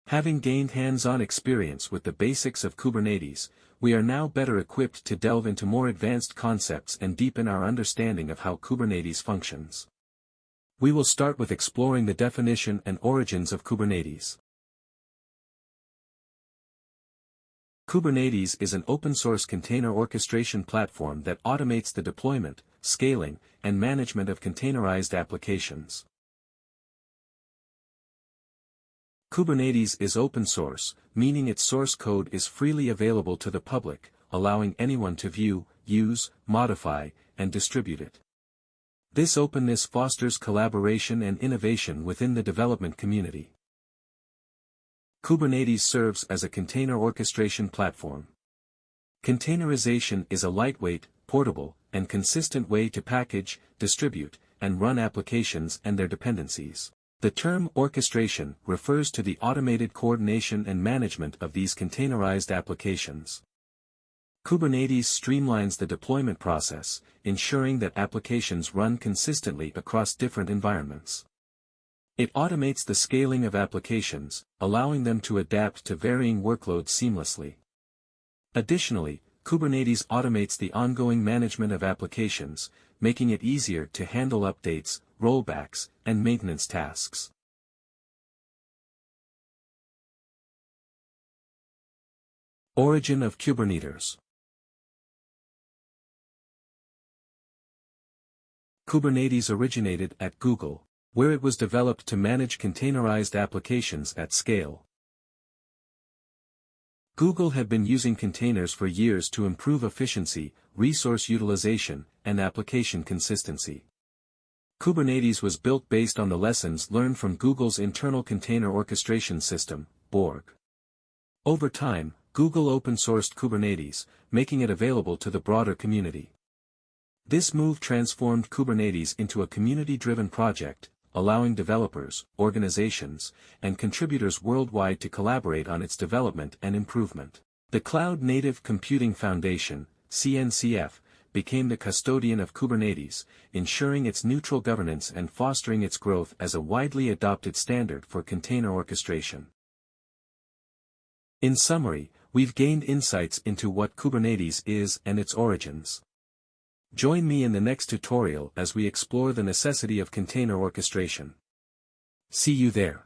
Having gained hands-on experience with the basics of Kubernetes, we are now better equipped to delve into more advanced concepts and deepen our understanding of how Kubernetes functions. We will start with exploring the definition and origins of Kubernetes. Kubernetes is an open-source container orchestration platform that automates the deployment, scaling, and management of containerized applications. Kubernetes is open source, meaning its source code is freely available to the public, allowing anyone to view, use, modify, and distribute it. This openness fosters collaboration and innovation within the development community. Kubernetes serves as a container orchestration platform. Containerization is a lightweight, portable, and consistent way to package, distribute, and run applications and their dependencies. The term orchestration refers to the automated coordination and management of these containerized applications. Kubernetes streamlines the deployment process, ensuring that applications run consistently across different environments. It automates the scaling of applications, allowing them to adapt to varying workloads seamlessly. Additionally, Kubernetes automates the ongoing management of applications, making it easier to handle updates, rollbacks, and maintenance tasks. Origin of Kubernetes. Kubernetes originated at Google, where it was developed to manage containerized applications at scale. Google had been using containers for years to improve efficiency, resource utilization, and application consistency. Kubernetes was built based on the lessons learned from Google's internal container orchestration system, Borg. Over time, Google open-sourced Kubernetes, making it available to the broader community. This move transformed Kubernetes into a community-driven project, allowing developers, organizations, and contributors worldwide to collaborate on its development and improvement. The Cloud Native Computing Foundation, CNCF, became the custodian of Kubernetes, ensuring its neutral governance and fostering its growth as a widely adopted standard for container orchestration. In summary, we've gained insights into what Kubernetes is and its origins. Join me in the next tutorial as we explore the necessity of container orchestration. See you there.